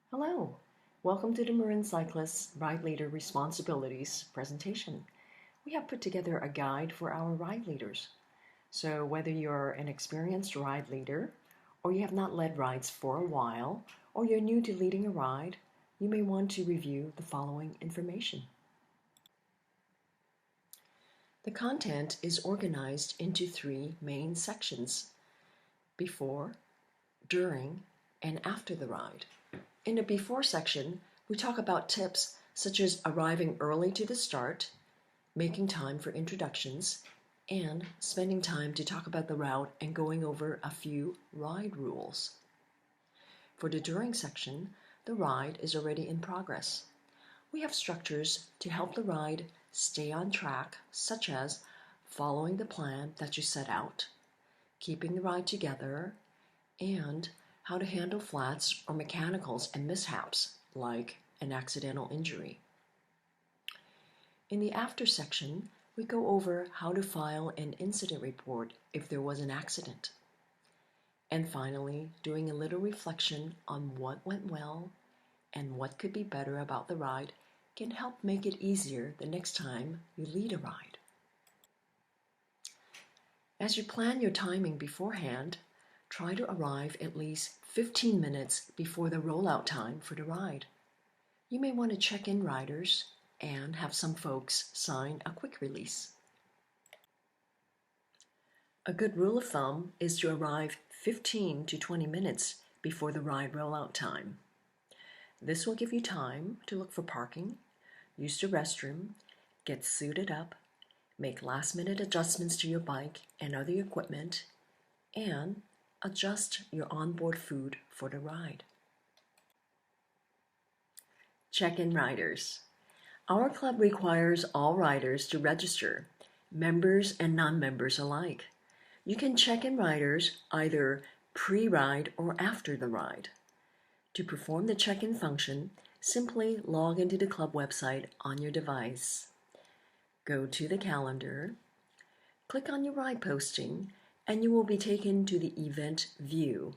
Hello, welcome to the Marin Cyclist Ride Leader Responsibilities presentation. We have put together a guide for our ride leaders. So whether you're an experienced ride leader, or you have not led rides for a while, or you're new to leading a ride, you may want to review the following information. The content is organized into three main sections: before, during, and after the ride. In the before section, we talk about tips such as arriving early to the start, making time for introductions, and spending time to talk about the route and going over a few ride rules. For the during section, the ride is already in progress. We have structures to help the ride stay on track, such as following the plan that you set out, keeping the ride together, and how to handle flats or mechanicals and mishaps, like an accidental injury. In the after section, we go over how to file an incident report if there was an accident. And finally, doing a little reflection on what went well and what could be better about the ride can help make it easier the next time you lead a ride. As you plan your timing beforehand, try to arrive at least 15 minutes before the rollout time for the ride. You may want to check in riders and have some folks sign a quick release. A good rule of thumb is to arrive 15 to 20 minutes before the ride rollout time. This will give you time to look for parking, use the restroom, get suited up, make last-minute adjustments to your bike and other equipment, and adjust your onboard food for the ride. Check-in riders. Our club requires all riders to register, members and non-members alike. You can check in riders either pre-ride or after the ride. To perform the check-in function, simply log into the club website on your device. Go to the calendar, click on your ride posting, and you will be taken to the event view.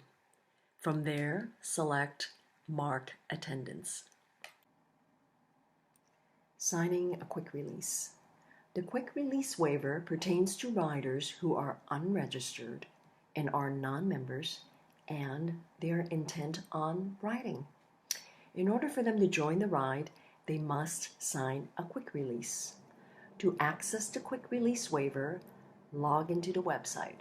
From there, select Mark Attendance. Signing a quick release. The quick release waiver pertains to riders who are unregistered and are non-members and their intent on riding. In order for them to join the ride, they must sign a quick release. To access the quick release waiver, log into the website.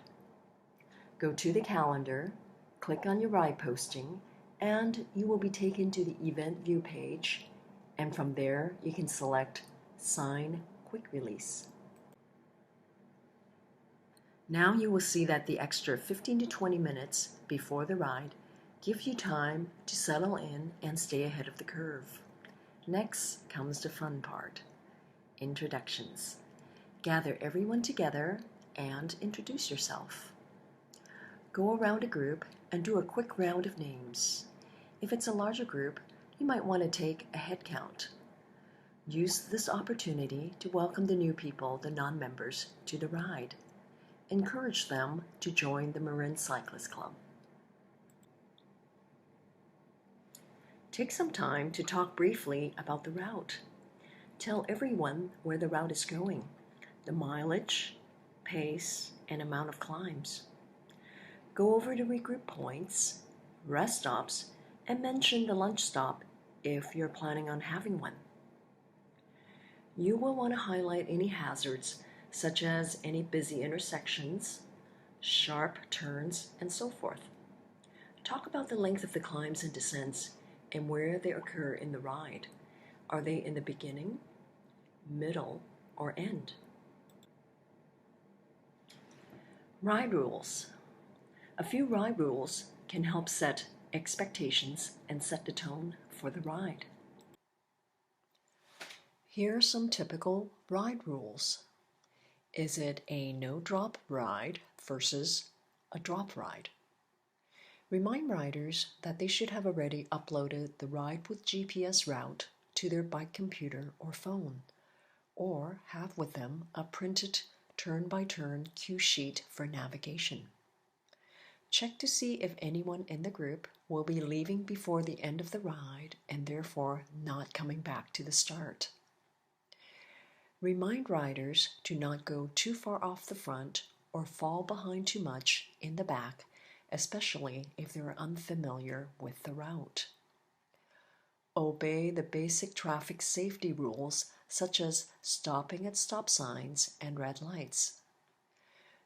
Go to the calendar, click on your ride posting, and you will be taken to the event view page, and from there you can select Sign Quick Release. Now you will see that the extra 15 to 20 minutes before the ride gives you time to settle in and stay ahead of the curve. Next comes the fun part, introductions. Gather everyone together and introduce yourself. Go around a group and do a quick round of names. If it's a larger group, you might want to take a head count. Use this opportunity to welcome the new people, the non-members, to the ride. Encourage them to join the Marin Cyclist Club. Take some time to talk briefly about the route. Tell everyone where the route is going, the mileage, pace, and amount of climbs. Go over the regroup points, rest stops, and mention the lunch stop if you're planning on having one. You will want to highlight any hazards, such as any busy intersections, sharp turns, and so forth. Talk about the length of the climbs and descents and where they occur in the ride. Are they in the beginning, middle, or end? Ride rules. A few ride rules can help set expectations and set the tone for the ride. Here are some typical ride rules. Is it a no-drop ride versus a drop ride? Remind riders that they should have already uploaded the ride with GPS route to their bike computer or phone, or have with them a printed turn-by-turn cue sheet for navigation. Check to see if anyone in the group will be leaving before the end of the ride and therefore not coming back to the start. Remind riders to not go too far off the front or fall behind too much in the back, especially if they're unfamiliar with the route. Obey the basic traffic safety rules such as stopping at stop signs and red lights.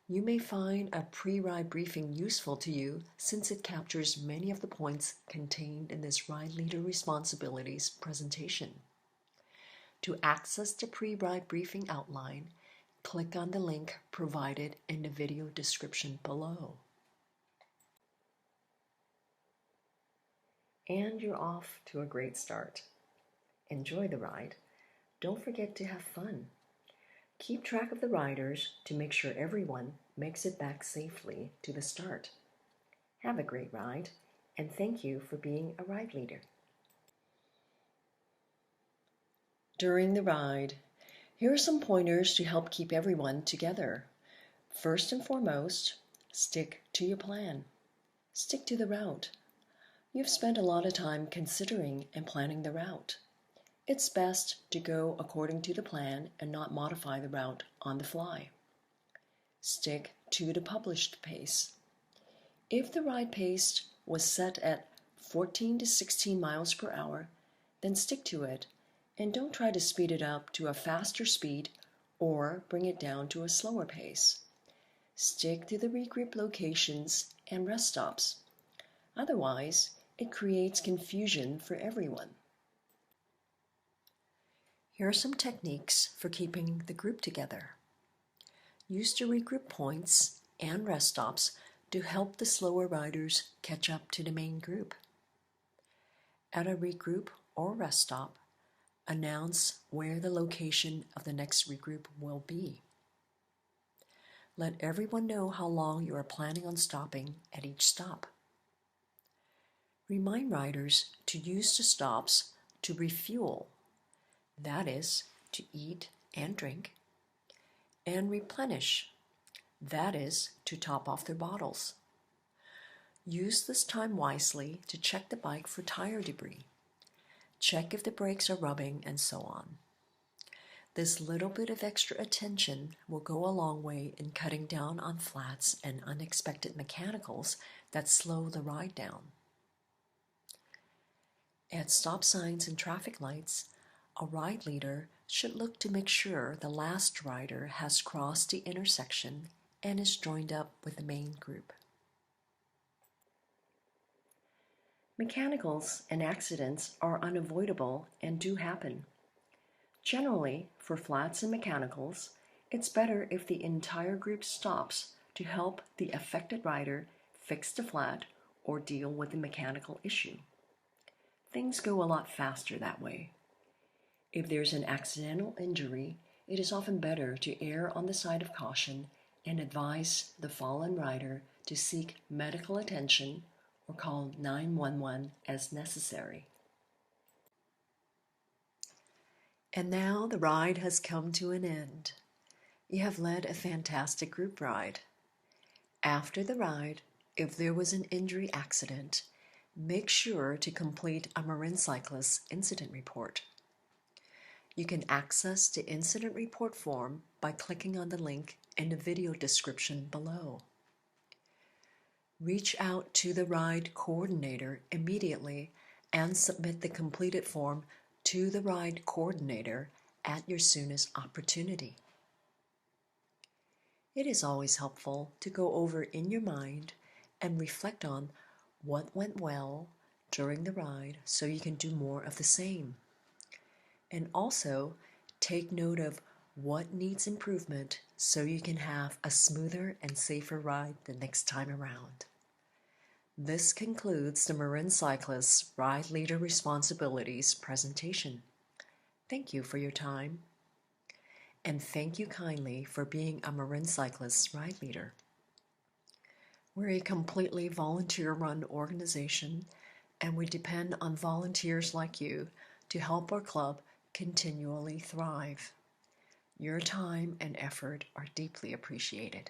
You may find a pre-ride briefing useful to you since it captures many of the points contained in this Ride Leader Responsibilities presentation. To access the pre-ride briefing outline, click on the link provided in the video description below. And you're off to a great start. Enjoy the ride. Don't forget to have fun. Keep track of the riders to make sure everyone makes it back safely to the start. Have a great ride, and thank you for being a ride leader. During the ride, here are some pointers to help keep everyone together. First and foremost, stick to your plan. Stick to the route. You've spent a lot of time considering and planning the route. It's best to go according to the plan and not modify the route on the fly. Stick to the published pace. If the ride pace was set at 14 to 16 miles per hour, then stick to it and don't try to speed it up to a faster speed or bring it down to a slower pace. Stick to the regroup locations and rest stops. Otherwise, it creates confusion for everyone. Here are some techniques for keeping the group together. Use the regroup points and rest stops to help the slower riders catch up to the main group. At a regroup or rest stop, announce where the location of the next regroup will be. Let everyone know how long you are planning on stopping at each stop. Remind riders to use the stops to refuel, that is, to eat and drink, and replenish, that is, to top off their bottles. Use this time wisely to check the bike for tire debris, check if the brakes are rubbing, and so on. This little bit of extra attention will go a long way in cutting down on flats and unexpected mechanicals that slow the ride down. At stop signs and traffic lights, a ride leader should look to make sure the last rider has crossed the intersection and is joined up with the main group. Mechanicals and accidents are unavoidable and do happen. Generally, for flats and mechanicals, it's better if the entire group stops to help the affected rider fix the flat or deal with the mechanical issue. Things go a lot faster that way. If there's an accidental injury, it is often better to err on the side of caution and advise the fallen rider to seek medical attention or call 911 as necessary. And now the ride has come to an end. You have led a fantastic group ride. After the ride, if there was an injury accident, make sure to complete a Marin Cyclist incident report. You can access the incident report form by clicking on the link in the video description below. Reach out to the ride coordinator immediately and submit the completed form to the ride coordinator at your soonest opportunity. It is always helpful to go over in your mind and reflect on what went well during the ride so you can do more of the same. And also take note of what needs improvement so you can have a smoother and safer ride the next time around. This concludes the Marin Cyclist Ride Leader Responsibilities presentation. Thank you for your time. And thank you kindly for being a Marin Cyclist Ride Leader. We're a completely volunteer-run organization, and we depend on volunteers like you to help our club continually thrive. Your time and effort are deeply appreciated.